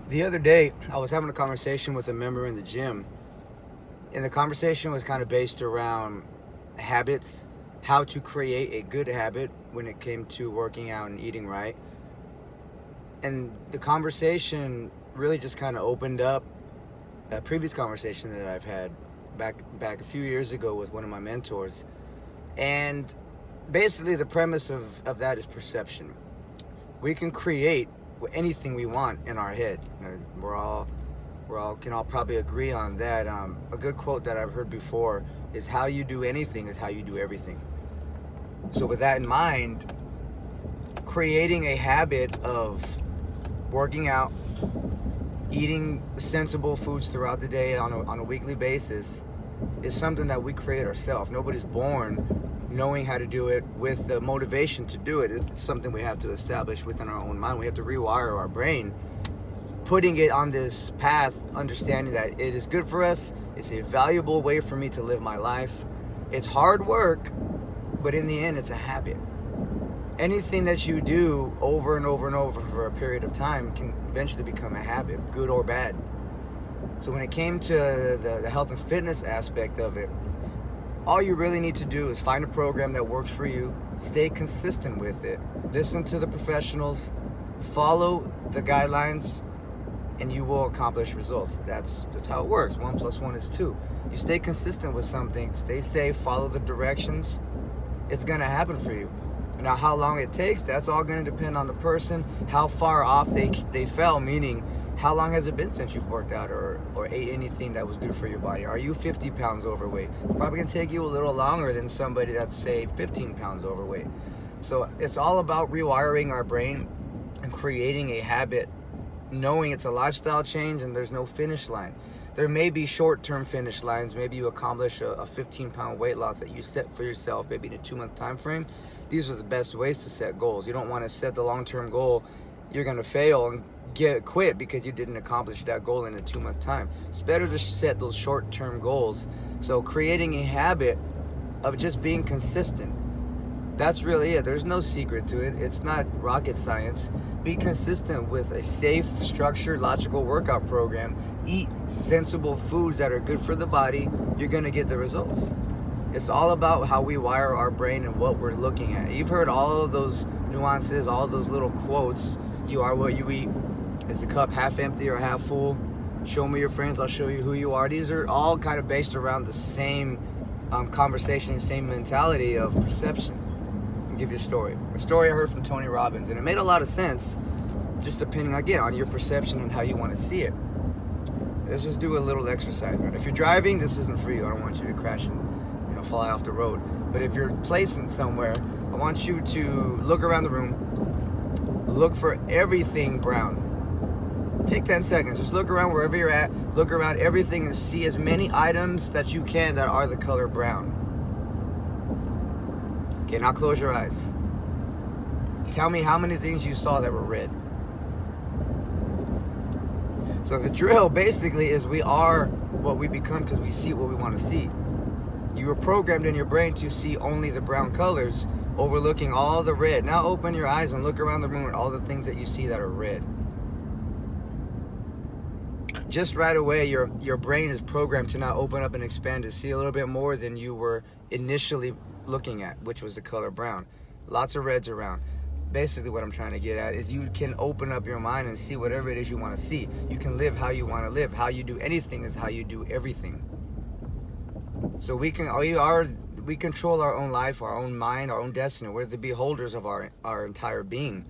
The other day, I was having a conversation with a member in the gym, and the conversation was kind of based around habits, how to create a good habit when it came to working out and eating right. And the conversation really just kind of opened up a previous conversation that I've had back a few years ago with one of my mentors. And basically, the premise of that is perception. We can create anything we want in our head. We're all can all probably agree on that. A good quote that I've heard before is, "How you do anything is how you do everything." So with that in mind, creating a habit of working out, eating sensible foods throughout the day on a weekly basis is something that we create ourselves. Nobody's born knowing how to do it with the motivation to do it. It's something we have to establish within our own mind. We have to rewire our brain, putting it on this path, understanding that it is good for us. It's a valuable way for me to live my life. It's hard work, but in the end, it's a habit. Anything that you do over and over and over for a period of time can eventually become a habit, good or bad. So when it came to the health and fitness aspect of it, all you really need to do is find a program that works for you, stay consistent with it, listen to the professionals, follow the guidelines, and you will accomplish results. That's how it works. 1 + 1 is 2. You stay consistent with something, stay safe, follow the directions, it's gonna happen for you. Now, how long it takes, that's all gonna depend on the person, how far off they fell, meaning how long has it been since you've worked out or ate anything that was good for your body? Are you 50 pounds overweight? It's probably gonna take you a little longer than somebody that's, say, 15 pounds overweight. So it's all about rewiring our brain and creating a habit, knowing it's a lifestyle change and there's no finish line. There may be short-term finish lines. Maybe you accomplish a 15-pound weight loss that you set for yourself, maybe in a 2-month time frame. These are the best ways to set goals. You don't want to set the long-term goal. You're going to fail and quit because you didn't accomplish that goal in a 2-month time. It's better to set those short-term goals. So creating a habit of just being consistent. That's really it. There's no secret to it. It's not rocket science. Be consistent with a safe, structured, logical workout program. Eat sensible foods that are good for the body. You're going to get the results. It's all about how we wire our brain and what we're looking at. You've heard all of those nuances, all of those little quotes. You are what you eat. Is the cup half empty or half full? Show me your friends, I'll show you who you are. These are all kind of based around the same conversation, same mentality of perception. I'll give you a story I heard from Tony Robbins, and it made a lot of sense, just depending, again, on your perception and how you want to see it. Let's just do a little exercise, man. If you're driving, this isn't for you. I don't want you to crash and fly off the road. But if you're placing somewhere, I want you to look around the room, look for everything brown. Take 10 seconds, just look around wherever you're at, look around everything and see as many items that you can that are the color brown. Okay, now close your eyes. Tell me how many things you saw that were red. So the drill basically is we are what we become because we see what we want to see. You were programmed in your brain to see only the brown colors, overlooking all the red. Now open your eyes and look around the room at all the things that you see that are red. Just right away, your brain is programmed to now open up and expand to see a little bit more than you were initially looking at, which was the color brown. Lots of reds around. Basically what I'm trying to get at is you can open up your mind and see whatever it is you want to see. You can live how you want to live. How you do anything is how you do everything. So we control our own life, our own mind, our own destiny. We're the beholders of our entire being.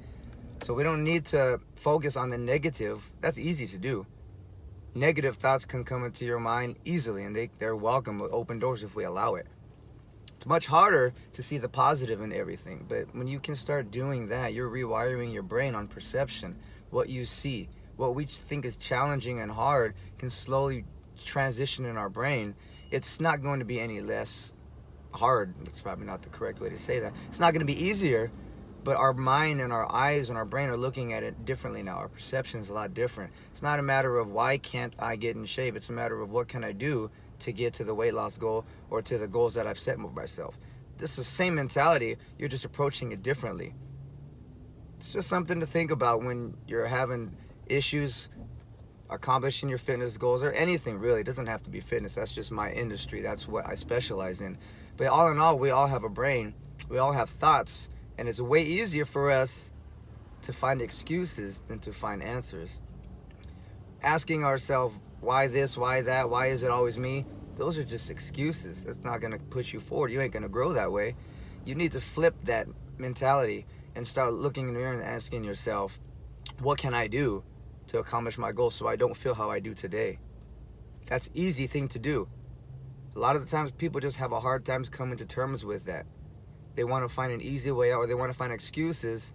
So we don't need to focus on the negative. That's easy to do. Negative thoughts can come into your mind easily, and they're welcome with open doors if we allow it. It's much harder to see the positive in everything, but when you can start doing that, you're rewiring your brain on perception. What you see, what we think is challenging and hard can slowly transition in our brain. It's not going to be any less hard. That's probably not the correct way to say that. It's not going to be easier, but our mind and our eyes and our brain are looking at it differently now. Our perception is a lot different. It's not a matter of why can't I get in shape. It's a matter of what can I do to get to the weight loss goal or to the goals that I've set for myself. This is the same mentality. You're just approaching it differently. It's just something to think about when you're having issues accomplishing your fitness goals, or anything really. It doesn't have to be fitness. That's just my industry. That's what I specialize in. But all in all, we all have a brain. We all have thoughts. And it's way easier for us to find excuses than to find answers. Asking ourselves, why this, why that, why is it always me? Those are just excuses. That's not going to push you forward. You ain't going to grow that way. You need to flip that mentality and start looking in the mirror and asking yourself, what can I do to accomplish my goals so I don't feel how I do today? That's an easy thing to do. A lot of the times people just have a hard time coming to terms with that. They want to find an easy way out, or they want to find excuses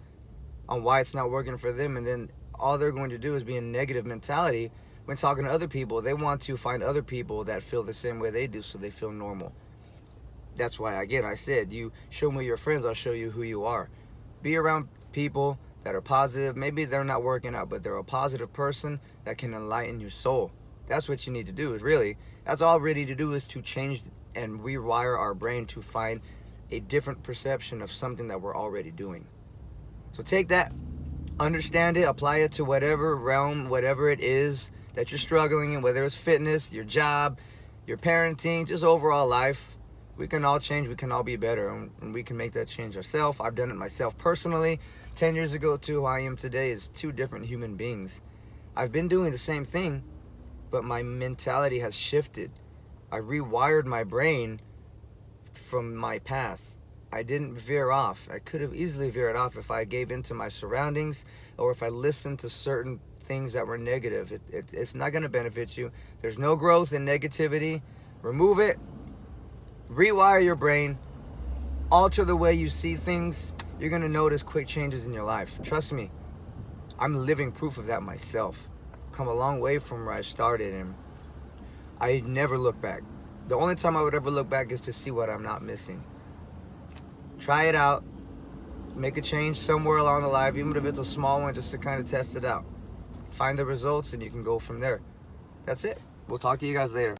on why it's not working for them, and then all they're going to do is be in a negative mentality. When talking to other people, they want to find other people that feel the same way they do so they feel normal. That's why, again, I said, you show me your friends, I'll show you who you are. Be around people that are positive. Maybe they're not working out, but they're a positive person that can enlighten your soul. That's what you need to do, is really. That's all really to do, is to change and rewire our brain to find a different perception of something that we're already doing. So take that, understand it, apply it to whatever realm, whatever it is that you're struggling in, whether it's fitness, your job, your parenting, just overall life. We can all change, we can all be better, and we can make that change ourselves. I've done it myself personally. 10 years ago to who I am today is two different human beings. I've been doing the same thing, but my mentality has shifted. I rewired my brain from my path. I didn't veer off. I could have easily veered off if I gave into my surroundings, or if I listened to certain things that were negative. It's not going to benefit you. There's no growth in negativity. Remove it. Rewire your brain. Alter the way you see things. You're going to notice quick changes in your life. Trust me. I'm living proof of that myself. Come a long way from where I started, and I never look back. The only time I would ever look back is to see what I'm not missing. Try it out. Make a change somewhere along the line, even if it's a small one, just to kind of test it out. Find the results, and you can go from there. That's it. We'll talk to you guys later.